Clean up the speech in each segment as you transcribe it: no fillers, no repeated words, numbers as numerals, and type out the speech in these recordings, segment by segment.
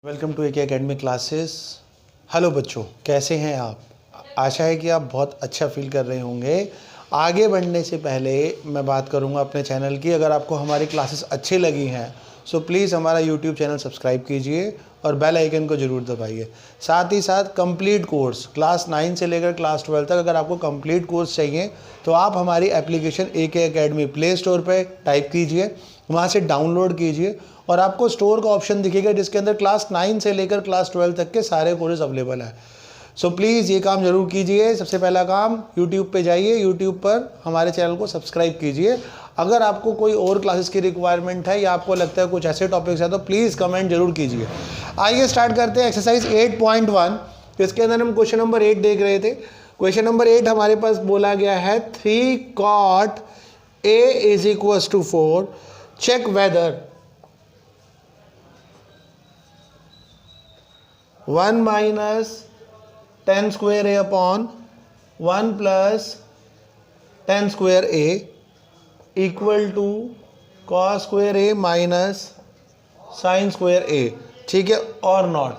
Welcome to AK academy classes. Hello बच्चों, कैसे हैं आप? आशा है कि आप बहुत अच्छा फील कर रहे होंगे। आगे बढ़ने से पहले मैं बात करूंगा अपने चैनल की। अगर आपको हमारी क्लासेस अच्छी लगी हैं सो प्लीज़ हमारा यूट्यूब चैनल सब्सक्राइब कीजिए और बेल आइकन को ज़रूर दबाइए। साथ ही साथ कंप्लीट कोर्स क्लास 9 से लेकर क्लास 12 तक अगर आपको कंप्लीट कोर्स चाहिए तो आप हमारी एप्लीकेशन एके एकेडमी प्ले स्टोर पर टाइप कीजिए, वहाँ से डाउनलोड कीजिए और आपको स्टोर का ऑप्शन दिखेगा जिसके अंदर क्लास 9 से लेकर क्लास 12 तक के सारे कोर्सेज अवेलेबल है। सो प्लीज़ ये काम ज़रूर कीजिए। सबसे पहला काम यूट्यूब पे जाइए, यूट्यूब पर हमारे चैनल को सब्सक्राइब कीजिए। अगर आपको कोई और क्लासेस की रिक्वायरमेंट है या आपको लगता है कुछ ऐसे टॉपिक्स है तो प्लीज़ कमेंट जरूर कीजिए। आइए स्टार्ट करते हैं एक्सरसाइज 8.1। इसके अंदर हम क्वेश्चन नंबर 8 देख रहे थे। क्वेश्चन नंबर 8 हमारे पास बोला गया है 3 cot A is equals to 4, check whether 1 minus 10 square A upon 1 plus 10 square A equal to cos square A minus sin square A, ठीक है और नॉट।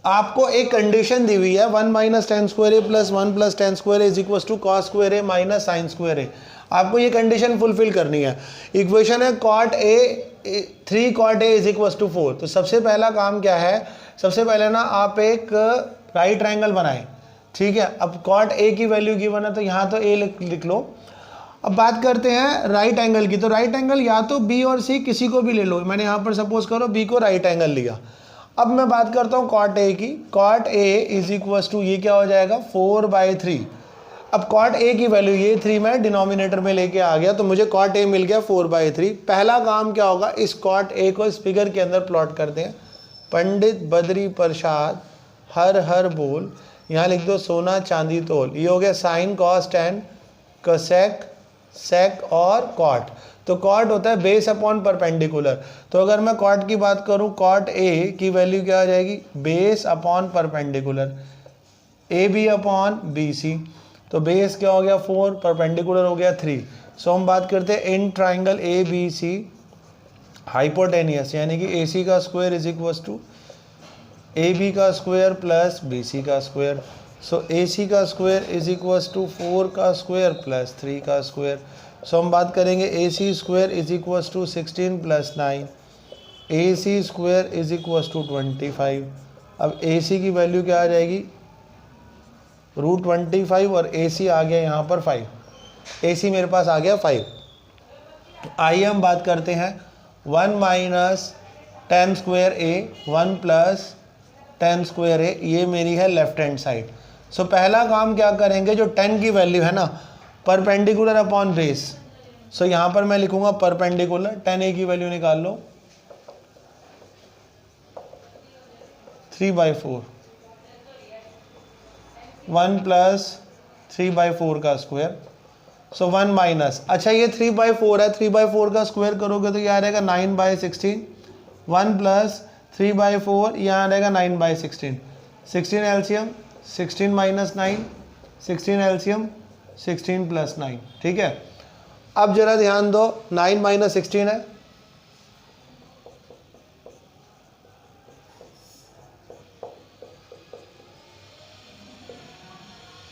आपको एक कंडीशन दी हुई है 1 minus 10 square A plus 1 plus 10 square A is equals to cos square A minus sin square A। आपको ये condition fulfil करनी है। इक्वेशन है cot A 3 cot A is equals to 4। तो सबसे पहला काम क्या है, सबसे पहले ना आप एक राइट ट्रायंगल बनाएं, ठीक है। अब cot A की वैल्यू गिवन है तो यहाँ तो A लिख लो। अब बात करते हैं राइट एंगल की। तो राइट एंगल या तो B और C किसी को भी ले लो। मैंने यहाँ पर सपोज करो B को राइट एंगल लिया। अब मैं बात करता हूँ cot A की। cot A is equals to ये क्या हो जाएगा 4/3। अब cot A की वैल्यू ये 3 मैं डिनोमिनेटर में लेके आ गया तो मुझे cot A मिल गया 4/3। पहला काम क्या होगा, इस cot A को इस फिगर के अंदर प्लॉट करते हैं। पंडित बद्री प्रसाद हर हर बोल, यहाँ लिख दो सोना चांदी तोल। ये हो गया sine cos tan cosec sec और कॉट। तो कॉट होता है बेस अपॉन परपेंडिकुलर। तो अगर मैं कॉट की बात करूं cot A की वैल्यू क्या आ जाएगी base upon perpendicular AB upon BC। तो बेस क्या हो गया 4, परपेंडिकुलर हो गया 3। सो हम बात करते हैं इन ट्राइंगल ABC हाइपोटेनियस, यानी कि AC का square is equals to AB का स्क्वायर प्लस BC का स्क्वायर। सो AC का स्क्वायर इज इक्वल्स टू 4 का स्क्वायर प्लस 3 का स्क्वायर। सो हम बात करेंगे AC square is equals to 16 plus 9, AC square is equals to 25। अब AC की वैल्यू क्या आ जाएगी √25 और AC आ गया यहाँ पर 5। AC मेरे पास आ गया 5। आइए हम बात करते हैं 1 minus 10 square A 1 plus 10 square A, ये मेरी है लेफ्ट हैंड साइड। सो पहला काम क्या करेंगे, जो 10 की वैल्यू है ना परपेंडिकुलर अपॉन बेस। सो यहाँ पर मैं लिखूंगा परपेंडिकुलर 10A की वैल्यू निकाल लो 3/4 1 प्लस 3/4 का स्क्वायर। सो 1 माइनस, अच्छा ये 3/4 है, 3/4 का स्क्वायर करोगे तो यहाँ रहेगा 9/16। 1 प्लस 3/4 यहाँ रहेगा 9/16। 16 एलसीएम 16 माइनस 9, 16 एलसीएम 16 प्लस 9, ठीक है। अब जरा ध्यान दो 9 माइनस 16 है,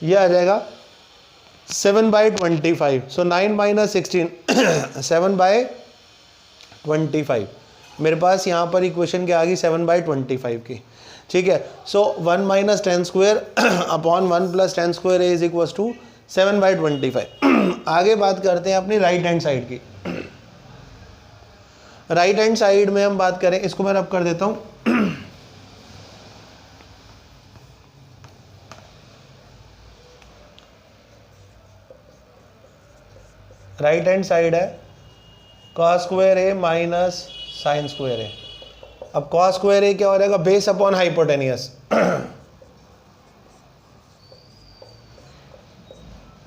यह आ जाएगा 7/25। सो 9 माइनस 16 7/25। मेरे पास यहाँ पर इक्वेशन क्या आ गई 7/25 की, ठीक है। So 1 minus 10 square upon 1 plus 10 square is equals to 7/25। आगे बात करते हैं अपनी राइट हैंड साइड की। राइट हैंड साइड में हम बात करें, इसको मैं रब कर देता हूँ। राइट हैंड साइड है cos square A minus sine square A। अब cos स्क्वायर A क्या हो जाएगा बेस अपॉन हाइपोटेनियस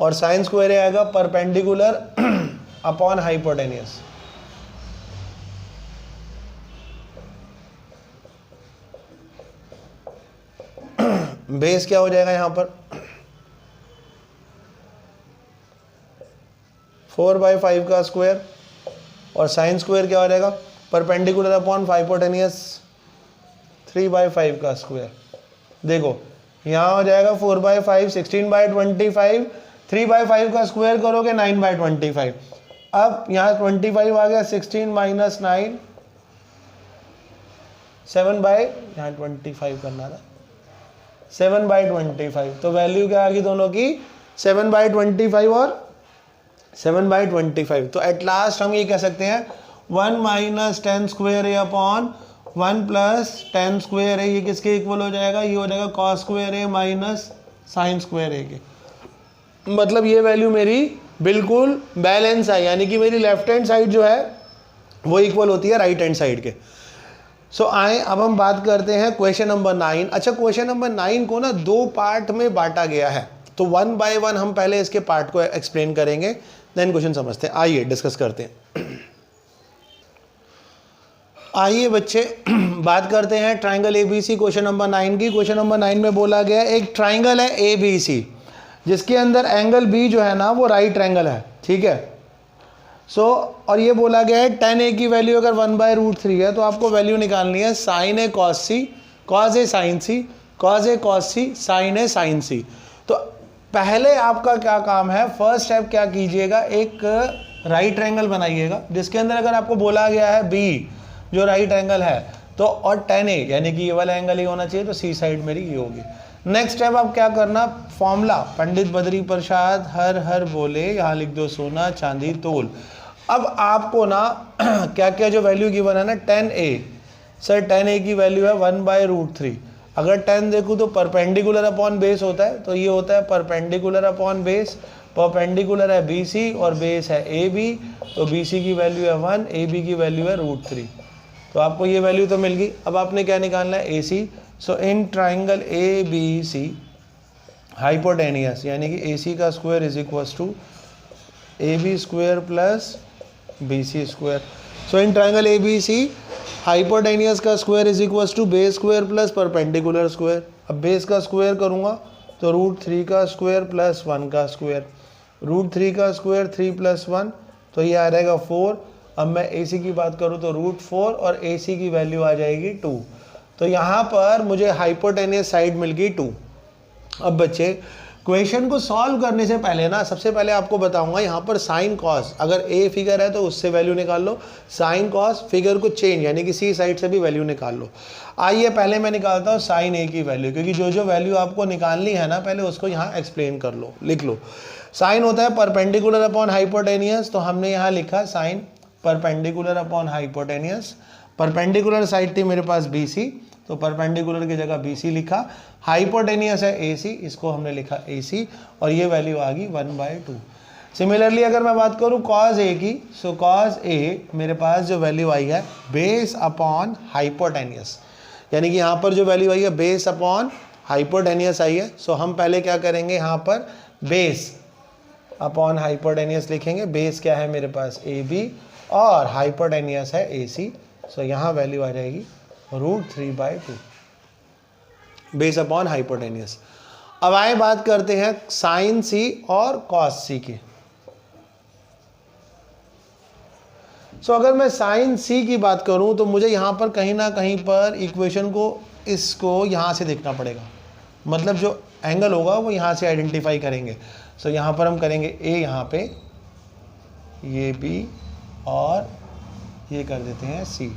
और साइन स्क्वायर A आएगा परपेंडिकुलर अपॉन हाइपोटेनियस। बेस क्या हो जाएगा यहाँ पर 4/5 का स्क्वायर और साइन स्क्वायर क्या हो जाएगा परपेंडिकुलर अपॉन हाइपोटेनियस 3/5 का स्क्वायर। देखो यहाँ हो जाएगा 4/5, 16/25, 3/5 का स्क्वायर करोगे 9/25। अब यहाँ 25 आ गया, 16 माइनस 9, 7/, यहाँ 25 करना था, 7/25। तो वैल्यू क्या आ गई दोनों की, 7/25 और 7/25। तो एट लास्ट हम ये कह सकते हैं 1 माइनस 10 स्क्वायर ए अपॉन 1 प्लस 10 स्क्वायर ए, ये किसके इक्वल हो जाएगा, ये हो जाएगा कॉस स्क्वायर ए माइनस साइन स्क्वायर ए के। मतलब ये वैल्यू मेरी बिल्कुल बैलेंस है, यानी कि मेरी लेफ्ट हैंड साइड जो है वो इक्वल होती है राइट हैंड साइड के। सो आए अब हम बात करते हैं क्वेश्चन नंबर 9। अच्छा, क्वेश्चन नंबर 9 को ना 2 पार्ट में बांटा गया है, तो 1 बाय 1 हम पहले इसके पार्ट को एक्सप्लेन करेंगे, देन क्वेश्चन समझते हैं। आइए डिस्कस करते हैं। आइए बच्चे बात करते हैं ट्राइंगल एबीसी क्वेश्चन नंबर 9 की। क्वेश्चन नंबर 9 में बोला गया एक ट्राइंगल है एबीसी, जिसके अंदर एंगल बी जो है ना वो राइट ट्राइंगल है, ठीक है। और ये बोला गया है tan a की वैल्यू अगर 1/√3 है तो आपको वैल्यू निकालनी है sin a cos c, cos a sin c, cos a cos c, sin a sin c। तो पहले आपका क्या काम है, फर्स्ट स्टेप क्या कीजिएगा, एक राइट ट्रायंगल बनाइएगा जिसके अंदर अगर आपको बोला गया है b जो राइट एंगल है तो, और tan a यानी कि ये वाला एंगल ही होना चाहिए, तो सी साइड मेरी ये होगी। नेक्स्ट स्टेप आप क्या करना, फॉर्मूला पंडित बद्री प्रसाद हर हर बोले, यहाँ लिख दो सोना चांदी तोल। अब आपको ना क्या क्या जो वैल्यू गिवन है ना, tan a, sir tan a की वैल्यू है 1/√3। अगर tan देखूँ तो परपेंडिकुलर अपॉन बेस होता है, तो ये होता है परपेंडिकुलर अपॉन बेस। परपेंडिकुलर है BC और बेस है AB, तो BC की वैल्यू है 1, AB की वैल्यू है √3। तो आपको ये वैल्यू तो मिल गई। अब आपने क्या निकालना है, AC। So in triangle ABC hypotenuse यानी कि AC का square is equal to AB square plus BC square. So in triangle ABC hypotenuse का square is equal to base square plus perpendicular square. अब बेस का square करूँगा तो √3 का square plus 1 का स्क्वायर, √3 का स्क्वायर 3 प्लस 1, तो ये आ रहेगा 4। अब मैं AC की बात करूँ तो √4 और AC की वैल्यू आ जाएगी 2। तो यहाँ पर मुझे हाइपोटेनियस साइड मिल गई 2। अब बच्चे क्वेश्चन को सॉल्व करने से पहले ना सबसे पहले आपको बताऊंगा यहाँ पर साइन कॉस, अगर ए फिगर है तो उससे वैल्यू निकाल लो, साइन कॉस फिगर को चेंज यानी कि सी साइड से भी वैल्यू निकाल लो। आइए पहले मैं निकालता हूँ साइन ए की वैल्यू, क्योंकि जो जो वैल्यू आपको निकालनी है ना पहले उसको यहाँ एक्सप्लेन कर लो, लिख लो। साइन होता है परपेंडिकुलर अपॉन हाइपोटेनियस, तो हमने यहाँ लिखा sine perpendicular upon hypotenuse. Perpendicular side थी मेरे पास BC, तो परपेंडिकुलर की जगह BC लिखा। हाइपोटेनियस है AC, इसको हमने लिखा AC, और ये वैल्यू आ गई 1/2। सिमिलरली अगर मैं बात करूँ cos A की, सो cos A मेरे पास जो वैल्यू आई है बेस अपॉन हाइपोटेनियस, यानी कि यहाँ पर जो वैल्यू आई है बेस अपॉन हाइपोटेनियस आई है। सो हम पहले क्या करेंगे, यहाँ पर बेस अपॉन हाइपोटेनियस लिखेंगे। बेस क्या है मेरे पास AB और हाइपोटेनियस है AC, सो यहाँ वैल्यू आ जाएगी √3/2 बेस अपॉन हाइपोटेनियस। अब आए बात करते हैं साइन C और कॉस C की। सो अगर मैं साइन C की बात करूं तो मुझे यहाँ पर कहीं ना कहीं पर इक्वेशन को इसको यहाँ से देखना पड़ेगा, मतलब जो एंगल होगा वो यहाँ से आइडेंटिफाई करेंगे। सो यहाँ पर हम करेंगे A यहाँ पे, ये B और ये कर देते हैं C।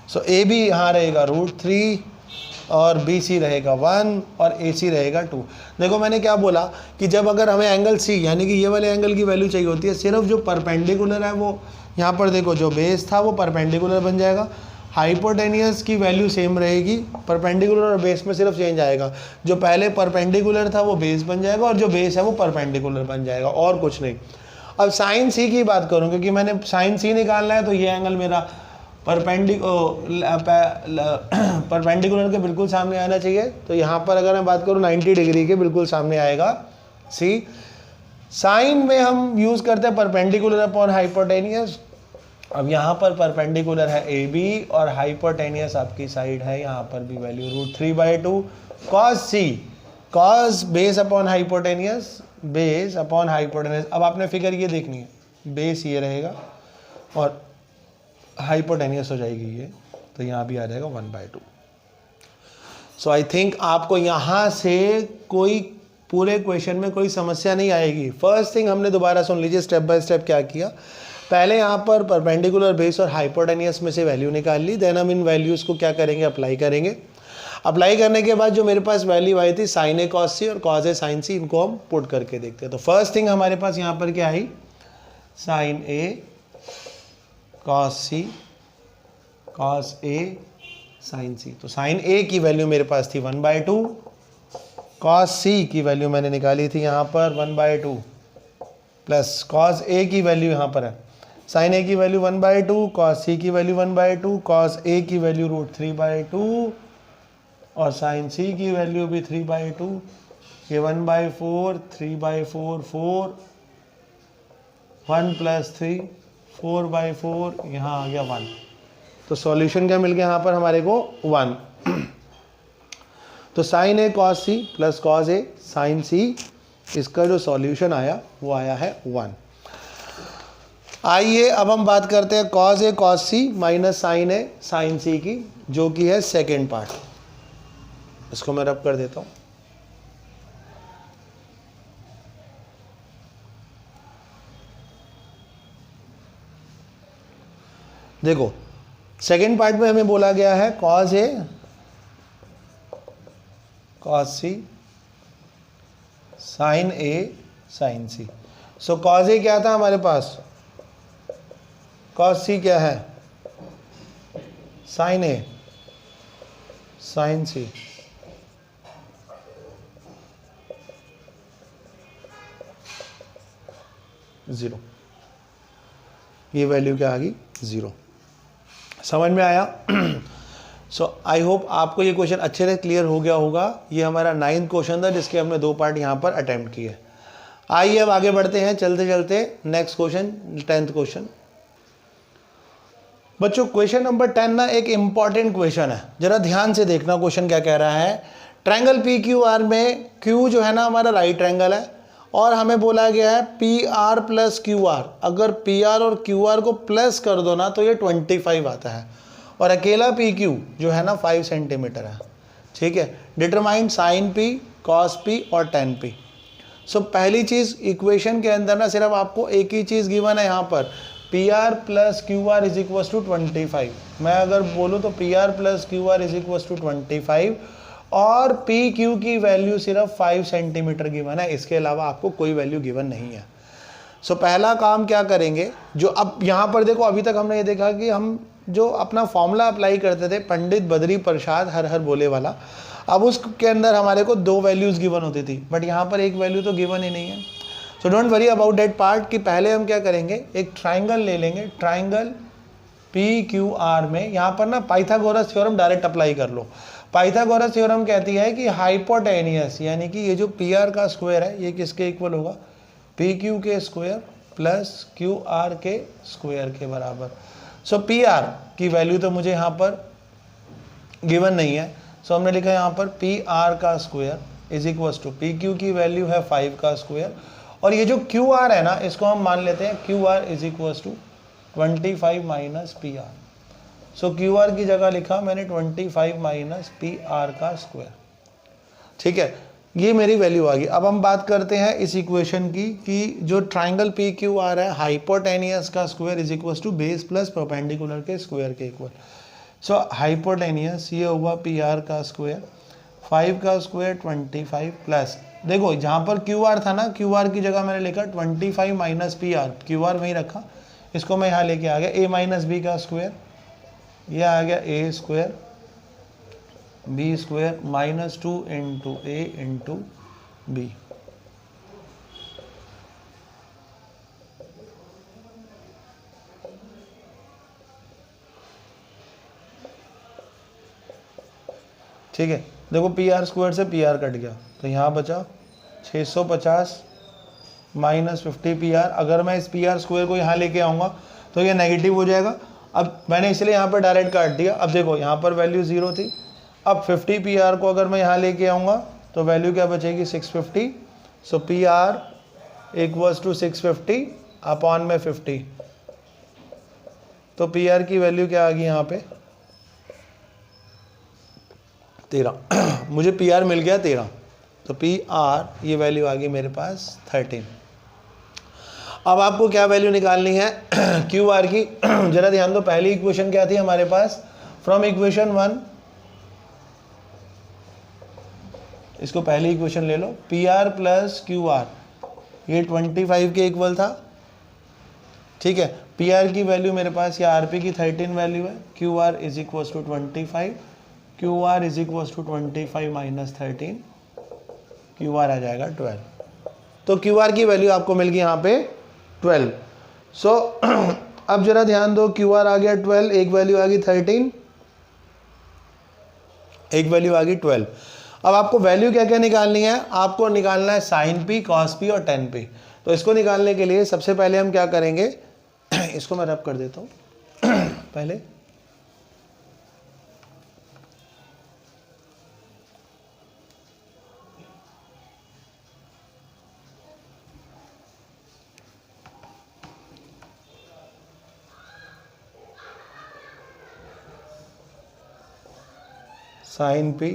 सो AB यहाँ रहेगा √3 और BC रहेगा 1 और AC रहेगा 2। देखो मैंने क्या बोला कि जब अगर हमें एंगल C यानी कि ये वाले एंगल की वैल्यू चाहिए होती है, सिर्फ जो परपेंडिकुलर है वो यहाँ पर देखो जो बेस था वो परपेंडिकुलर बन जाएगा, हाइपोटेनियस की वैल्यू सेम रहेगी, परपेंडिकुलर और बेस में सिर्फ चेंज आएगा, जो पहले परपेंडिकुलर था वो बेस बन जाएगा और जो बेस है वो परपेंडिकुलर बन जाएगा, और कुछ नहीं। अब साइन C की बात करूँ, क्योंकि मैंने साइन C निकालना है, तो ये एंगल मेरा परपेंडिकुलर के बिल्कुल सामने आना चाहिए। तो यहाँ पर अगर मैं बात करूँ 90 डिग्री के बिल्कुल सामने आएगा C। साइन में हम यूज़ करते हैं परपेंडिकुलर अपॉन हाइपोटेनियस। अब यहाँ पर परपेंडिकुलर है AB और हाइपोटेनियस आपकी साइड है, यहाँ पर भी value √3/2 cos C, cos base upon hypotenuse, base upon hypotenuse. अब आपने फिगर ये देखनी है, बेस ये रहेगा और हाइपोटेनियस हो जाएगी ये, तो यहाँ भी आ जाएगा 1/2। सो आई थिंक आपको यहाँ से कोई पूरे क्वेश्चन में कोई समस्या नहीं आएगी। फर्स्ट थिंग हमने दोबारा सुन लीजिए स्टेप बाय स्टेप क्या किया। पहले यहाँ पर परपेंडिकुलर बेस और हाइपोटेनियस में से वैल्यू निकाल ली, देन हम इन वैल्यूज़ को क्या करेंगे, अप्लाई करेंगे। अप्लाई करने के बाद जो मेरे पास वैल्यू आई थी साइन ए कॉस सी और कॉस ए साइन सी, इनको हम पुट करके देखते हैं। तो फर्स्ट थिंग हमारे पास यहाँ पर क्या आई, sign A cos C cos A sign सी। तो साइन ए की वैल्यू मेरे पास थी 1/2, कॉस सी की वैल्यू मैंने निकाली थी यहाँ पर 1/2, प्लस कॉस ए की वैल्यू यहाँ पर है, साइन ए की वैल्यू 1/2, कॉस सी की वैल्यू 1/2, कॉस ए की वैल्यू √3/2 और साइन सी की वैल्यू भी 3/2। ये 1/4, 3/4, 4, 1 + 3, 4/4, यहाँ आ गया 1। तो सॉल्यूशन क्या मिल गया यहाँ पर हमारे को, 1। तो sign A cos C plus cos A sign सी, इसका जो सॉल्यूशन आया वो आया है 1। आइए अब हम बात करते हैं cos A cos C minus sign A sign सी की, जो कि है सेकेंड पार्ट। इसको मैं रब कर देता हूँ। देखो सेकेंड पार्ट में हमें बोला गया है cos A cos C sign A sign C. So cos A क्या था हमारे पास, कॉस सी क्या है, साइन ए साइन सी। ज़ीरो, ये वैल्यू क्या आ गई, 0। समझ में आया। सो आई होप आपको ये क्वेश्चन अच्छे से क्लियर हो गया होगा। ये हमारा 9th क्वेश्चन था जिसके हमने 2 पार्ट यहाँ पर अटेम्प्ट किए। आइए अब आगे बढ़ते हैं चलते चलते नेक्स्ट क्वेश्चन, 10th क्वेश्चन। बच्चों क्वेश्चन नंबर 10 ना एक इंपॉर्टेंट क्वेश्चन है, जरा ध्यान से देखना क्वेश्चन क्या कह रहा है। ट्रायंगल पी क्यू आर में क्यू जो है ना हमारा राइट ट्रायंगल है और हमें बोला गया है P R plus Q are. अगर पी आर और क्यू आर को प्लस कर दो ना तो ये 25 आता है और अकेला पी क्यू जो है ना 5 सेंटीमीटर है। ठीक है, determine sine P cos P और टेन पी। सो पहली चीज़ इक्वेशन के अंदर ना सिर्फ आपको एक ही चीज़ गिवन है यहाँ पर, P R plus Q R is equal to 25। मैं अगर बोलूँ तो P R plus Q R is equal to 25 और पी क्यू की वैल्यू सिर्फ 5 सेंटीमीटर गिवन है, इसके अलावा आपको कोई वैल्यू गिवन नहीं है। सो पहला काम क्या करेंगे, जो अब यहाँ पर देखो अभी तक हमने ये देखा कि हम जो अपना फॉर्मूला अप्लाई करते थे पंडित बद्री प्रसाद हर हर बोले वाला, अब उसके अंदर हमारे को 2 वैल्यूज़ गिवन होती थी, बट यहाँ पर एक वैल्यू तो गिवन ही नहीं है। So don't worry about that part कि पहले हम क्या करेंगे, एक ट्राइंगल ले लेंगे, ट्राइंगल पी क्यू आर में यहाँ पर ना पाइथागोरस थ्योरम डायरेक्ट अप्लाई कर लो। पाइथागोरस थ्योरम कहती है कि हाइपोटेनियस यानी कि ये जो पी आर का स्क्वायर है ये किसके इक्वल होगा, पी क्यू के स्क्वायर प्लस क्यू आर के स्क्वायर के बराबर। सो पी आर की वैल्यू तो मुझे यहाँ पर गिवन नहीं है, सो हमने लिखा यहाँ पर पी आर का square is equal to P Q की वैल्यू है 5 का स्क्वायर और ये जो क्यू आर है ना इसको हम मान लेते हैं Q R is equal to 25 minus P R. So Q R की जगह लिखा मैंने 25 माइनस पी आर का स्क्वायर। ठीक है, ये मेरी वैल्यू आ गई। अब हम बात करते हैं इस इक्वेशन की कि जो ट्राइंगल पी क्यू आर है हाइपोटेनियस का square is equal to base plus perpendicular के स्क्वायर के इक्वल। सो हाइपोटेनियस ये हुआ पी आर का स्क्वायर, 5 का स्क्वायर 25 प्लस, देखो जहाँ पर क्यू आर था ना क्यू आर की जगह मैंने लिखा 25 minus P R, Q R वहीं रखा, इसको मैं यहाँ लेके आ गया ए माइनस बी का स्क्वायर, ये आ गया A square B square minus 2 into A into B. ठीक है, देखो पी आर स्क्वायर से पी आर कट गया तो यहाँ बचा 650 माइनस 50 पी आर। अगर मैं इस पी आर स्क्वायर को यहाँ लेके आऊँगा तो ये नेगेटिव हो जाएगा। अब मैंने इसलिए यहाँ पर डायरेक्ट काट दिया। अब देखो यहाँ पर वैल्यू 0 थी, अब 50 पी आर को अगर मैं यहाँ लेके आऊँगा तो वैल्यू क्या बचेगी 650। So P R equals to 650 upon में 50, तो पी आर की वैल्यू क्या आ गई यहाँ पे 13 मुझे पी आर मिल गया 13, तो पी आर ये वैल्यू आ गई मेरे पास 13। अब आपको क्या वैल्यू निकालनी है क्यू आर की, जरा ध्यान दो। पहली इक्वेशन क्या थी हमारे पास, फ्रॉम इक्वेशन 1, इसको पहली इक्वेशन ले लो, P R plus Q R, ये 25 के इक्वल था, ठीक है। पी आर की वैल्यू मेरे पास, या आर पी की 13 वैल्यू है, Q R is equal to 25, Q R is equal to 25 minus 13, Q R आ जाएगा 12। तो क्यू आर की वैल्यू आपको मिल गई यहाँ पे 12। सो अब जरा ध्यान दो, क्यू आर आ गया 12, एक वैल्यू आ गई 13, एक वैल्यू आ गई 12। अब आपको वैल्यू क्या क्या निकालनी है, आपको निकालना है साइन पी, कॉस पी और टेन पी। तो इसको निकालने के लिए सबसे पहले हम क्या करेंगे, इसको मैं रब कर देता हूँ पहले। साइन पी,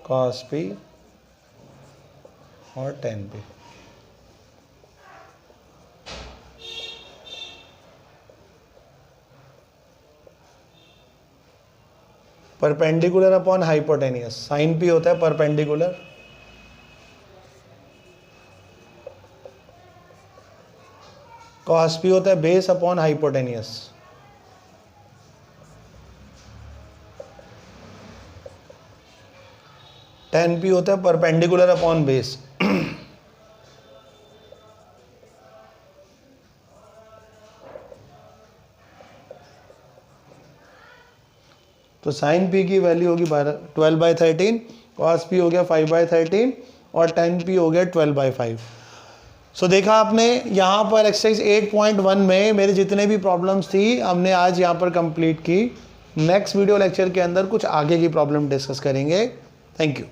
कॉस पी और tan P. Perpendicular upon hypotenuse, sine P होता है परपेंडिकुलर, कॉस पी होता है base upon hypotenuse, tan P होता है परपेंडिकुलर अपॉन बेस। तो साइन पी की वैल्यू होगी 12/13, कॉस पी हो गया 5/13 और टेन पी हो गया 12/5। सो देखा आपने, यहाँ पर एक्सरसाइज 8.1 में मेरे जितने भी प्रॉब्लम्स थी हमने आज यहाँ पर कंप्लीट की। नेक्स्ट वीडियो लेक्चर के अंदर कुछ आगे की प्रॉब्लम डिस्कस करेंगे। Thank you.